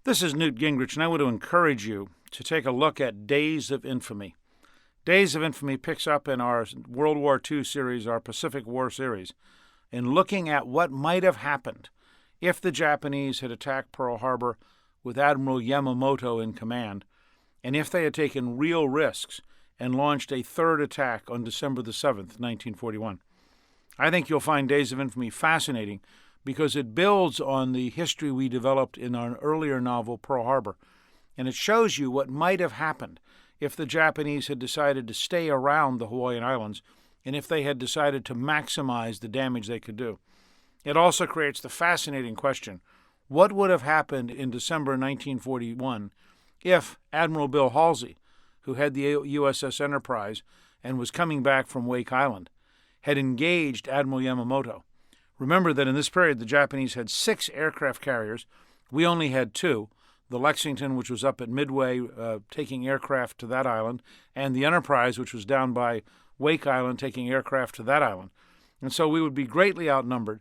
This is Newt Gingrich, and I want to encourage you to take a look at Days of Infamy. Days of Infamy picks up in our World War II series, our Pacific War series, in looking at what might have happened if the Japanese had attacked Pearl Harbor with Admiral Yamamoto in command, and if they had taken real risks and launched a third attack on December the 7th, 1941. I think you'll find Days of Infamy fascinating because it builds on the history we developed in our earlier novel, Pearl Harbor, and it shows you what might have happened if the Japanese had decided to stay around the Hawaiian Islands and if they had decided to maximize the damage they could do. It also creates the fascinating question, what would have happened in December 1941 if Admiral Bill Halsey, who had the USS Enterprise and was coming back from Wake Island, had engaged Admiral Yamamoto? Remember that in this period, the Japanese had 6 aircraft carriers. We only had 2, the Lexington, which was up at Midway, taking aircraft to that island, and the Enterprise, which was down by Wake Island, taking aircraft to that island. And so we would be greatly outnumbered.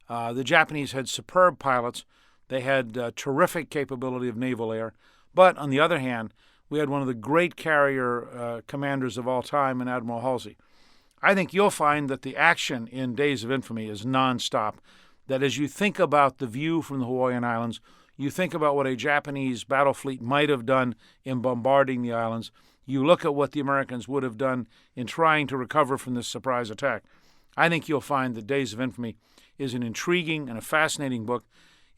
The Japanese had superb pilots. They had terrific capability of naval air. But on the other hand, we had one of the great carrier commanders of all time in Admiral Halsey. I think you'll find that the action in Days of Infamy is nonstop, that as you think about the view from the Hawaiian Islands, you think about what a Japanese battle fleet might have done in bombarding the islands, you look at what the Americans would have done in trying to recover from this surprise attack. I think you'll find that Days of Infamy is an intriguing and a fascinating book.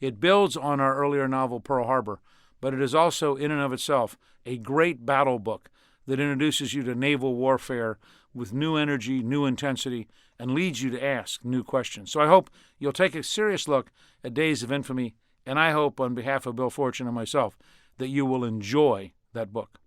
It builds on our earlier novel, Pearl Harbor, but it is also, in and of itself, a great battle book that introduces you to naval warfare with new energy, new intensity, and leads you to ask new questions. So I hope you'll take a serious look at Days of Infamy, and I hope, on behalf of Bill Forstchen and myself, that you will enjoy that book.